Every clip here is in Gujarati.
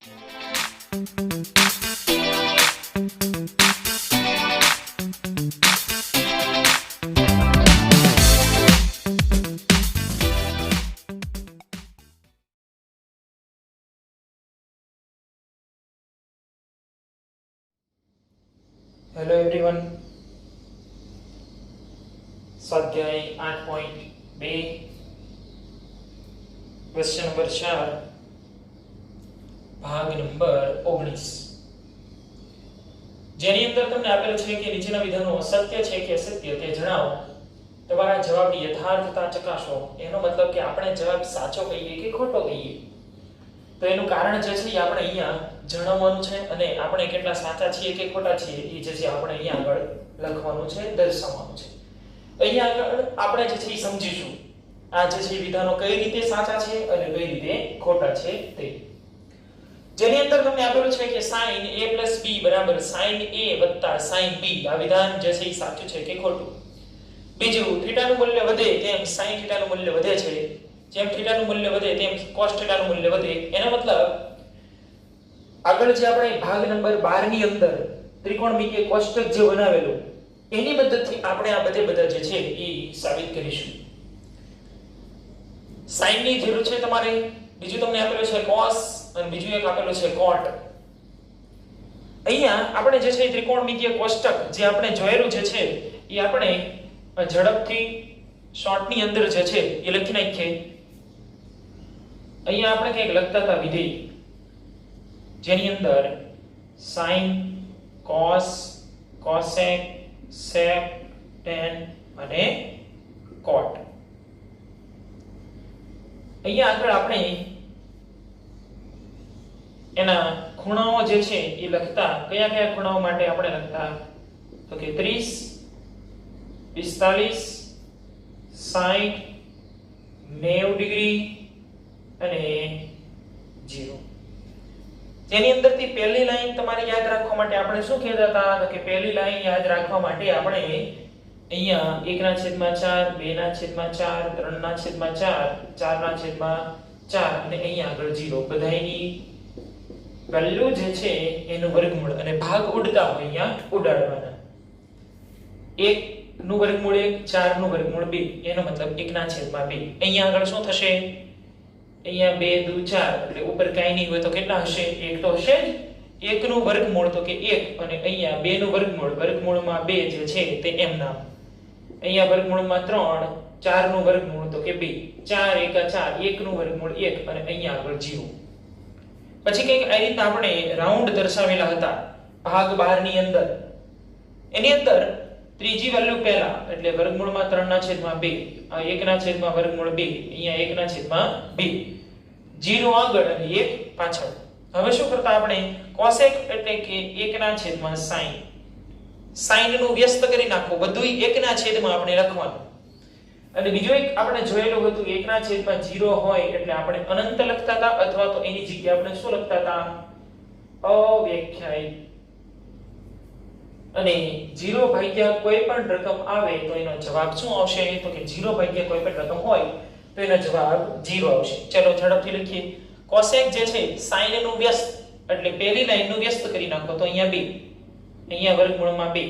हेलो एवरीवन, स्वाध्याय 8.2 क्वेश्चन नंबर 4 भाग नंबर 19 જેની અંદર તમને આપેલું છે કે નીચેના વિધાનો સત્ય છે કે અસત્ય તે જણાવો. તમારા જવાબની યથાર્થતા ચકાસો. એનો મતલબ કે આપણે જવાબ સાચો કહીએ કે ખોટો કહીએ. તો એનું કારણ જે છે એ આપણે અહીંયા જણાવવાનું છે અને આપણે કેટલા સાચા છીએ કે ખોટા છીએ એ જે છે આપણે અહીંયા આગળ લખવાનું છે, દર્શાવવાનું છે. અહીંયા આગળ આપણે જે છે એ સમજીશું આ જે છે વિધાનો કઈ રીતે સાચા છે અને કઈ રીતે ખોટા છે તે. જેની અંદર તમને આપેલું છે કે sin a + b = sin a + sin b. આ વિધાન જે છે એ સાચું છે કે ખોટું. બીજું, થીટાનું મૂલ્ય વધે તેમ sin થીટાનું મૂલ્ય વધે છે. જેમ થીટાનું મૂલ્ય વધે તેમ cos થીટાનું મૂલ્ય વધે. એનો મતલબ આગળ જે આપણે ભાગ નંબર 12 ની અંદર ત્રિકોણમિતિય કોષ્ટક જે બનાવેલું એની મદદથી આપણે આ બધા જે છે એ સાબિત કરીશું. sin ની જરૂર છે તમારે. બીજું તમને આપેલું છે cos અને બીજું એક આપેલું છે cot. અહીંયા આપણે જે છે ત્રિકોણમિતિય કોષ્ટક જે આપણે જોયેલું જે છે એ આપણે ઝડપથી શોર્ટ ની અંદર જે છે એ લખી નાખીએ. અહીંયા આપણે કંઈક લખતા હતા વિધેય જેની અંદર sin cos cosec sec tan અને cot. અહીંયા આગળ આપણે એના ખૂણાઓ જે છે એ લખતા કયા કયા ખૂણાઓ માટે આપણે લખતા તો કે 30 45 60 90 ડિગ્રી અને 0. જેની અંદરથી પહેલી લાઈન તમારે યાદ રાખવા માટે આપણે શું કહેતા હતા તો કે પહેલી લાઈન યાદ રાખવા માટે આપણે અહીંયા 1/4 2/4 3/4 4/4 અને અહીંયા આગળ 0 બધાયની વેલ્યુ જે છે એનું વર્ગમૂળ અને ભાગ ઉડતા હોય અહીંયા ઉડાડવાના. 1 નું વર્ગમૂળ 1, 4 નું વર્ગમૂળ 2, એનો મતલબ 1/2. અહીંયા આગળ શું થશે? અહીંયા 2 × 4 એટલે ઉપર કાઈ નહીં હોય તો કેટલા હશે? 1 તો હશે જ. 1 નું વર્ગમૂળ તો કે 1 અને અહીંયા 2 નું વર્ગમૂળમાં 2 જે છે તે એમ નામ. અહીંયા વર્ગમૂળમાં 3, 4 નું વર્ગમૂળ તો કે 2, 4 × 4, 1 નું વર્ગમૂળ 1 અને અહીંયા આગળ 0. પછી કંઈક આ રીતના આપણે રાઉન્ડ દર્શાવેલા હતા ભાગ 12 ની અંદર. એની અંદર ત્રીજી વેલ્યુ પહેલા એટલે વર્ગમૂળમાં 3/2, આ 1/√2, અહીંયા 1/2, 0 આગળ અને 1 પાછળ. હવે શું કરતા આપણે cosec એટલે કે 1/sin. sin નું વ્યસ્ત કરી નાખો, બધું 1/માં આપણે લખવાનું. અને બીજું એક આપણે જોયેલું હતું 1/0 હોય એટલે આપણે અનંત લખતા હતા અથવા તો એની જગ્યાએ આપણે શું લખતા હતા? અવ્યાખ્યાયિત. અને 0 ભાગ્યા કોઈ પણ રકમ આવે તો એનો જવાબ શું આવશે? તો કે 0 ભાગ્યા કોઈ પણ રકમ હોય તો એનો જવાબ 0 આવશે. ચલો ઝડપથી લખીએ. cosec જે છે sin નું વ્યસ્ત એટલે પહેલી લાઈન નું વ્યસ્ત કરી નાખો તો અહીંયા 2, અહીંયા વર્ગમૂળમાં 2,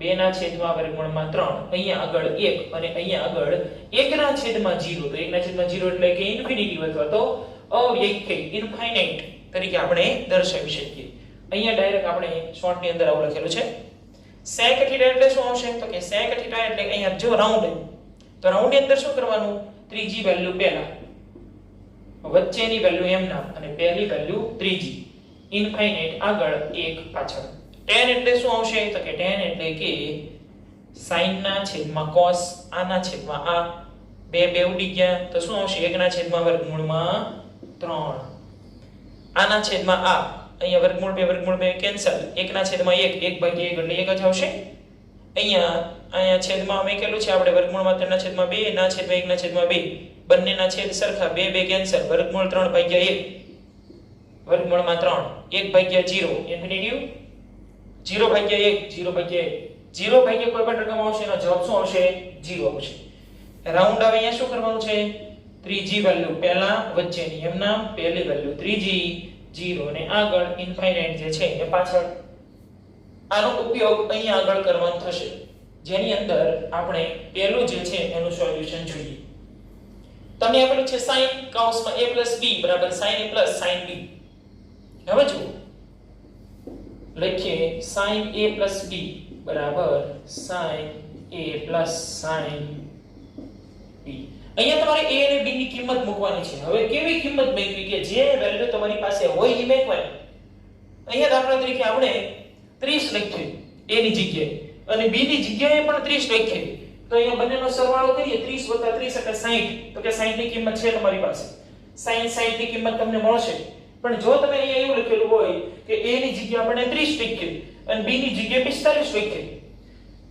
2/√3, અહીંયા આગળ 1 અને અહીંયા આગળ 1/0. તો 1/0 એટલે કે ઇન્ફિનિટી અથવા તો અવ્યાખ્યાયિત ઇન્ફાઇનાઇટ તરીકે આપણે દર્શાવી શકીએ. અહીંયા ડાયરેક્ટ આપણે શોર્ટ ની અંદર આવું લખેલું છે. sec થીટા એટલે શું આવશે? તો કે sec થીટા એટલે અહીંયા જો રાઉન્ડ તો રાઉન્ડ ની અંદર શું કરવાનું? ત્રીજી વેલ્યુ પહેલા, વચ્ચેની વેલ્યુ એમ નામ અને પહેલી વેલ્યુ ત્રીજી, ઇન્ફાઇનાઇટ આગળ 1 પાછળ. tan એટલે શું આવશે? તો કે tan એટલે કે sin ના છેદમાં cos, આના છેદમાં આ, બે ઉડી ગયા તો શું આવશે? 1/√3, આના છેદમાં આ, અહીંયા વર્ગમૂળ 2 કેન્સલ, 1/1, 1/1 એટલે 1 જ આવશે. અહીંયા છેદમાં અમે કેલું છે આપણે વર્ગમૂળમાં 3/2 ના છેદમાં 1/2, બંનેના છેદ સરખા, 2 કેન્સલ, વર્ગમૂળ 3/1, વર્ગમૂળમાં 3, 1/0 ઇન્ફિનિટી, 0/1, 0/1, 0/1 કોઈ પણ રકમ આવશે એનો જવાબ શું આવશે? 0 આવશે. રાઉન્ડ આવે અહીંયા શું કરવાનું છે? ત્રીજી વેલ્યુ પહેલા, વચ્ચેની એમ નામ, પહેલી વેલ્યુ ત્રીજી, 0 ને આગળ ઇન્ફાઇનાઇટ જે છે એ પાછળ. આનો ઉપયોગ અહીંયા આગળ કરવાનો થશે, જેની અંદર આપણે પહેલું જે છે એનું સોલ્યુશન જોઈએ. તમને આપેલું છે sin કૌંસમાં a + b બરાબર sin a + sin b. હવે જુઓ, લખીએ sin a + b બરાબર sin a + sin b. અહીંયા તમારે a અને b ની કિંમત મૂકવાની છે. હવે કેવી કિંમત મૂકવી કે જે વેલ્યુ તમારી પાસે હોય એ મૂકવાની. અહીંયા દાખલા તરીકે આપણે 30 લખ્યું a ની જગ્યાએ અને b ની જગ્યાએ પણ 30 લખ્યું. તો અહીંયા બંનેનો સરવાળો કરીએ 30 + 30 એટલે 60. તો કે 60 ની કિંમત છે તમારી પાસે. sin 60 ની કિંમત તમને મળશે. પણ જો તમે અહીંયા એવું લખેલું હોય કે a ની જગ્યાએ આપણે 30 લખ્યું અને b ની જગ્યાએ 45 લખ્યું,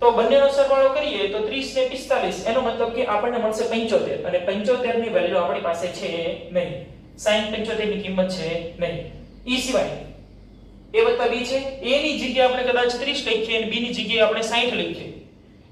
તો બંનેનો સરવાળો કરીએ તો 30 ને 45 એનો મતલબ કે આપણને મળશે 75 અને 75 ની વેલ્યુ આપણી પાસે છે નહીં. sin 75 ની કિંમત છે નહીં. ઈ સિવાય a + b છે, a ની જગ્યાએ આપણે કદાચ 30 લખીએ અને b ની જગ્યાએ આપણે 60 લખીએ,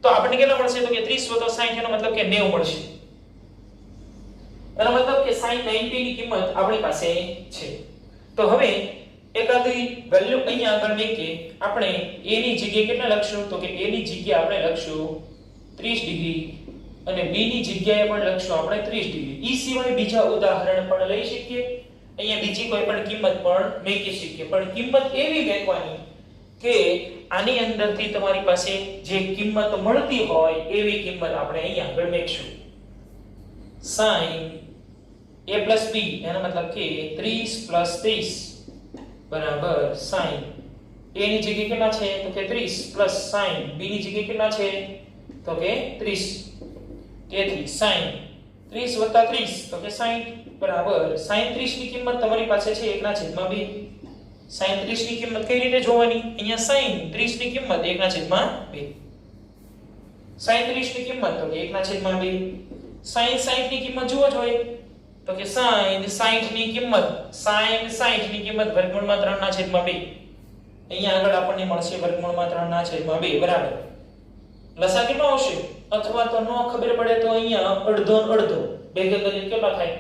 તો આપણને કેટલા મળશે? તો કે 30 + 60 એનો મતલબ કે 90 મળશે. એનો મતલબ કે sin 90 ની કિંમત આપણી પાસે છે. તો હવે એકાદી વેલ્યુ અહીંયા આગળ મૂકીએ. આપણે a ની જગ્યાએ કેટલા લખશું? તો કે a ની જગ્યાએ આપણે લખશું 30 ડિગ્રી અને b ની જગ્યાએ પણ લખશું આપણે 30 ડિગ્રી. ઈ સિવાય બીજા ઉદાહરણ પણ લઈ શકીએ. અહીંયા બીજી કોઈ પણ કિંમત પણ મૂકી શકીએ, પણ કિંમત એવી મૂકવાની કે આની અંદરથી તમારી પાસે જે કિંમત મળતી હોય એવી કિંમત આપણે અહીંયા આગળ મૂકશું. sin a + b એનો મતલબ કે 30 + 30 બરાબર sin a ની જગ્યાએ કેટલા છે? તો કે 30 + sin b ની જગ્યાએ કેટલા છે? તો કે 30. તેથી sin 30 + 30 તો કે 60 બરાબર sin 30 ની કિંમત તમારી પાસે છે 1/2. sin 30 ની કિંમત કઈ રીતે જોવાની? અહીંયા sin 30 ની કિંમત 1/2. sin 30 ની કિંમત તો કે 1/2. sin 60 ની કિંમત જુઓ જોઈએ તો કે sin 60 ની કિંમત વર્ગમૂળમાં 3/2. અહીંયા આગળ આપણને મળશે વર્ગમૂળમાં 3/2 બરાબર. લસા કેટલો આવશે? અથવા તો નો ખબર પડે તો અહીંયા અડધો ને અડધો ભેગા કરીએ કેટલા થાય?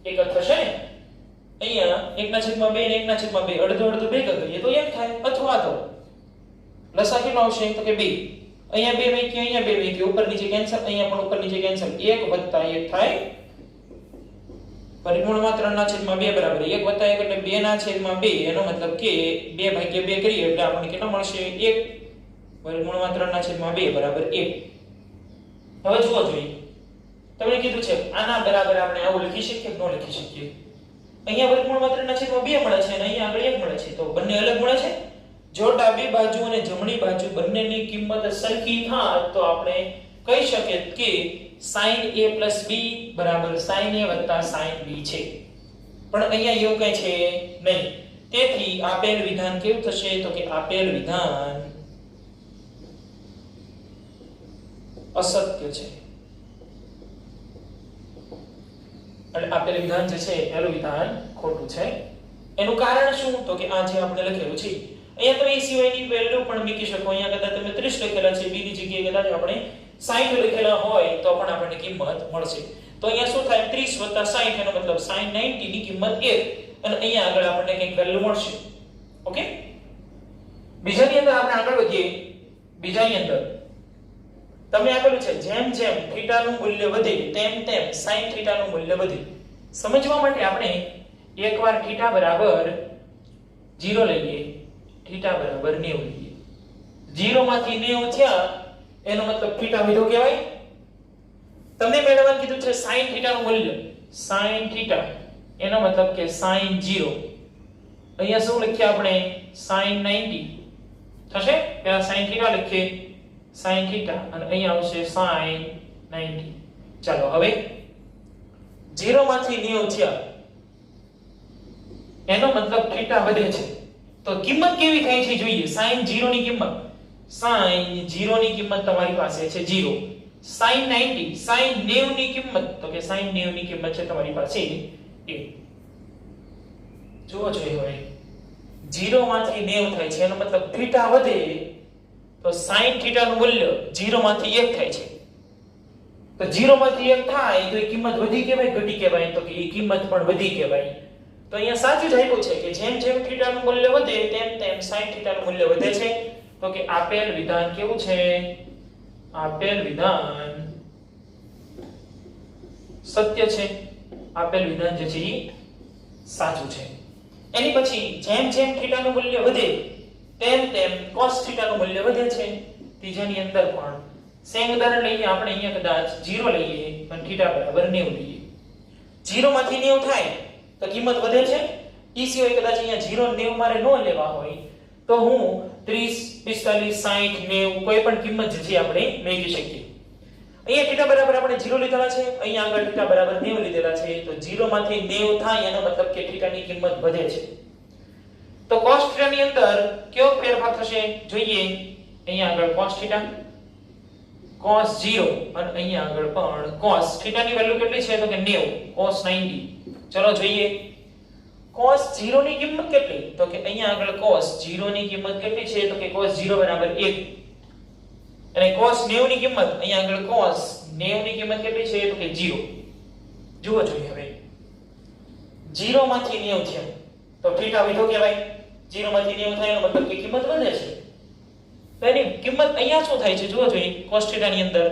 એક જ થશે ને. અહીંયા 1/2 ને 1/2 અડધો અડધો ભેગા કરીએ તો 1 થાય. અથવા તો લસા કેટલો આવશે? તો કે 2. અહીંયા 2 મૂકી, અહીંયા 2 મૂકી, ઉપર નીચે કેન્સલ, અહીંયા પણ ઉપર નીચે કેન્સલ. 1 + 1 થાય વર્ગમૂળમાં 3/2 બરાબર 1 + 1 એટલે 2/2. એનો મતલબ કે 2/2 કરીએ એટલે આપણને કેટલા મળશે? 1. વર્ગમૂળમાં 3/2 બરાબર 1. હવે જુઓ જોઈએ, તમને કીધું છે આના બરાબર આપણે આવું લખી શકીએ કે ન લખી શકીએ? અહીંયા વર્ગમૂળમાં 3/2 મળે છે અને અહીંયા આગળ 1 મળે છે, તો બંને અલગ મળે છે. જો ડાબી બાજુ અને જમણી બાજુ બંનેની કિંમત સરખી થાય તો આપણે કહી શકીએ કે sin a + b બરાબર sin a + sin b છે. પણ અહીંયા એવું કઈ છે નહીં. તેથી આપેલ વિધાન કેવું થશે? તો કે આપેલ વિધાન અસત્ય છે. એટલે આપેલ વિધાન જે છે પહેલું વિધાન ખોટું છે. એનું કારણ શું? તો કે આ જે આપણે લખેલું છે અહીંયા તમે એ સિવાયની વેલ્યુ પણ મૂકી શકો. અહીંયા કદાચ તમે 30 લખેલા છે, b ની જગ્યાએ કદાચ આપણે 60 લખેલા હોય તો પણ આપણને કિંમત મળશે. તો અહીંયા શું થાય? 30 + 60 એનો મતલબ sin 90 ની કિંમત 1 અને અહીંયા આગળ આપણને કંઈક વેલ્યુ મળશે. ઓકે, બીજાની અંદર આપણે આગળ વધીએ. બીજાની અંદર તમને આપેલું છે જેમ જેમ θ નું મૂલ્ય વધે તેમ તેમ sin θ નું મૂલ્ય વધે. સમજવા માટે આપણે એકવાર θ બરાબર 0 લઈએ, θ બરાબર 90 લઈએ. 0 માંથી 90 થયા એનો મતલબ θ વધ્યો કહેવાય. તમને મેળવવાનું કીધું છે sin θ નું મૂલ્ય. sin θ એનો મતલબ કે sin 0. અહીંયા શું લખીએ આપણે? sin 90 થશે. પહેલા sin θ લખીએ, sin θ અને અહીંયા આવશે sin 90. ચાલો હવે 0 માંથી 90 થયા એનો મતલબ θ વધે છે. તો કિંમત કેવી થાય છે જોઈએ. sin 0 ની કિંમત, sin 0 ની કિંમત તમારી પાસે છે 0. sin 90, sin 90 ની કિંમત તો કે sin 90 ની કિંમત છે તમારી પાસે 1. જુઓ જોઈએ હવે 0 માંથી 90 થાય છે એનો મતલબ θ વધે તો sin θ નું મૂલ્ય 0 માંથી 1 થાય છે. તો 0 માંથી 1 થાય તો એ કિંમત વધી કહેવાય ઘટી કહેવાય? તો કે એ કિંમત પણ વધી કહેવાય. તો અહીંયા સાચું જ આપ્યું છે કે જેમ જેમ થીટાનું મૂલ્ય વધે તેમ તેમ sin થીટાનું મૂલ્ય વધે છે. તો કે આપેલ વિધાન કેવું છે? આપેલ વિધાન સત્ય છે. આપેલ વિધાન જે છે એ સાચું છે. એની પછી જેમ જેમ થીટાનું મૂલ્ય વધે તેમ તેમ cos થીટાનું મૂલ્ય વધે છે. ત્રીજાની અંદર પણ સેમ ઉદાહરણ લઈએ આપણે. અહીંયા કદાચ 0 લઈએ અને થીટા બરાબર 90 લઈએ. 0 માંથી 90 થાય તો કિંમત વધે છે. ઈ સિવાય કદાચ અહીંયા 0 90 મારે ન લેવા હોય તો હું 30 45 60 90 કોઈ પણ કિંમત જે છે આપણે મેળવી શકીએ. અહીંયા થીટા બરાબર આપણે 0 લીધેલા છે, અહીંયા આગળ થીટા બરાબર 90 લીધેલા છે. તો 0 માંથી 90 થાય એનો મતલબ કે થીટાની કિંમત વધે છે. તો cos થીટાની અંદર કયો ફેરફાર થશે જોઈએ. અહીંયા આગળ cos થીટા cos 0 અને અહીંયા આગળ પણ cos થીટાની વેલ્યુ કેટલી છે? તો કે 90 cos 90. ચલો જોઈએ cos 0 ની કિંમત કેટલી? તો કે અહીંયા આગળ cos 0 ની કિંમત કેટલી છે? તો કે cos 0 બરાબર 1. અને cos 90 ની કિંમત અહીંયા આગળ cos 90 ની કિંમત કેટલી છે? તો કે 0. જુઓ જોઈએ હવે 0 માંથી 90 થયો તો થીટા વધ્યો કહેવાય. 0 માંથી 90 થાય એનો મતલબ કે કિંમત વધે છે. તો એની કિંમત અહીંયા શું થાય છે? જુઓ જોઈએ cos થીટાની અંદર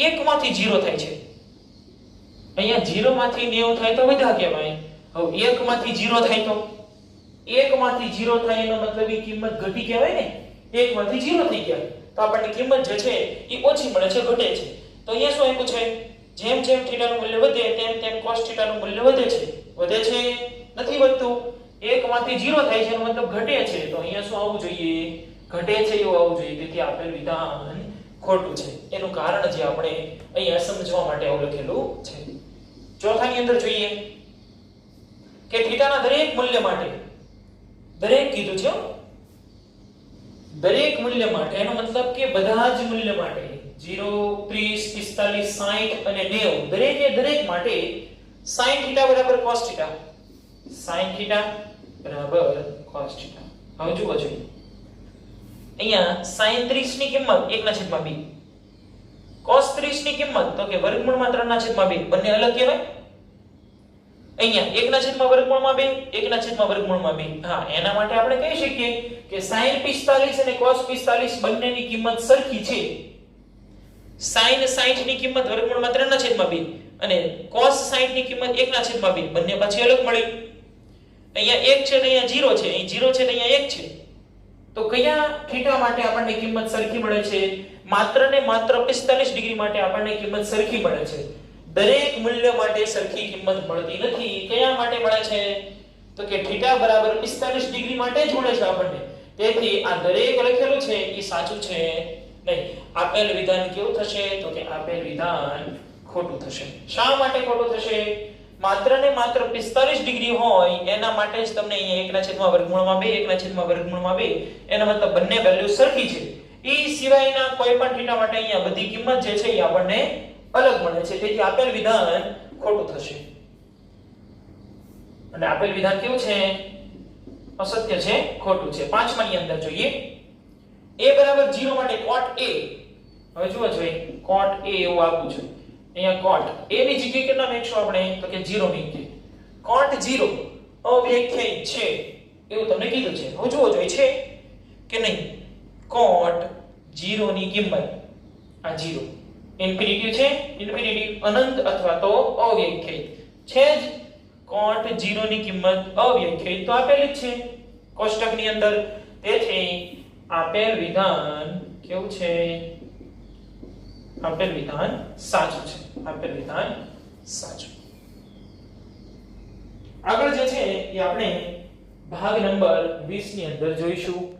1 માંથી 0 થાય છે. અહીંયા 0 માંથી 90 થાય તો વધ્યા કહેવાય. હવે 1 માંથી 0 થાય તો 1 માંથી 0 થાય એનો મતલબ એ કિંમત ઘટી કહેવાય ને. 1 માંથી 0 થઈ ગયા તો આપણને કિંમત જે છે એ ઓછી મળે છે, ઘટે છે. તો અહીંયા શું આપ્યું છે? જેમ જેમ થીટાનું મૂલ્ય વધે તેમ તેમ cos થીટાનું મૂલ્ય વધે છે. વધે છે? નથી વધતું. 1 માંથી 0 થાય છે એનો મતલબ ઘટે છે. તો અહીંયા શું આવવું જોઈએ? ઘટે છે એવું આવવું જોઈએ. તેથી આપેલ વિધાન ખોટું છે. એનું કારણ જે આપણે અહીંયા સમજવા માટે આવું લખેલું છે. ચોથાની અંદર જોઈએ કે થીટાના દરેક મૂલ્ય માટે, દરેક કીધું છે, દરેક મૂલ્ય માટે એનો મતલબ કે બધા જ મૂલ્ય માટે 0 30 45 60 અને 90 દરેકે દરેક માટે sin થીટા બરાબર cos થીટા, sin થીટા બરાબર cos થીટા. હવે જુઓ જોઈએ અહીંયા sin 30 ની કિંમત 1/2, cos 30 ની કિંમત તો કે વર્ગમૂળમાં 3/2 બંને અલગ કહેવાય. અહીંયા 1/2 1/2. હા, એના માટે આપણે કહી શકીએ કે sin 45 અને cos 45 બંનેની કિંમત સરખી છે. sin 60 ની કિંમત વર્ગમૂળમાં 3/2 અને cos 60 ની કિંમત 1/2 બંને પાછી અલગ મળી. અહીંયા 1 છે તો અહીંયા 0 છે, અહીં 0 છે તો અહીંયા 1 છે. તો કયા થીટા માટે આપણને કિંમત સરખી મળે છે? માત્ર ને માત્ર 45 ડિગ્રી માટે આપણને કિંમત સરખી મળે છે. દરેક મૂલ્ય માટે સરખી કિંમત મળતી નથી. કયા માટે મળે છે? તો કે થીટા બરાબર 45 ડિગ્રી માટે જ મળે છે આપણને. તેથી આ દરેક લખેલું છે એ સાચું છે નહીં. આપેલ વિધાન કેવું થશે? તો કે આપેલ વિધાન ખોટું થશે. શા માટે ખોટું થશે? માત્ર ને માત્ર 45 ડિગ્રી હોય એના માટે જ તમને અહીંયા 1/2 એનો મતલબ બંને વેલ્યુ સરખી છે. એ સિવાયના કોઈ પણ થીટા માટે અહીંયા બધી કિંમત જે છે એ આપણને અલગ મળે છે. તેથી આપેલ વિધાન ખોટું થશે. અને આપેલ વિધાન કેવું છે? અસત્ય છે, ખોટું છે. પાંચમાની અંદર જોઈએ a બરાબર 0 માટે cot a. હવે જુઓ જોઈએ cot a એવું આપવું છે. અહીંયા cot a ની જગ્યાએ કેટલા મૂકશું આપણે? તો કે 0 મૂકીએ. cot 0 અવ્યાખ્યાયિત છે એવું તમને કીધું છે. હવે જુઓ જોઈએ છે કે નહીં. cot 0 ની કિંમત આ 0 ઇન્ફિનિટી છે, ઇન્ફિનિટી અનંત અથવા તો અવ્યાખ્યાયિત છે જ. cot 0 ની કિંમત અવ્યાખ્યાયિત તો આપેલી જ છે કોષ્ટકની અંદર. તેથી આપેલ વિધાન કેવું છે? આપેલ વિધાન સાચું છે. આપેલ વિધાન સાચું. આગળ જે છે એ આપણે ભાગ નંબર 20 ની અંદર જોઈશું.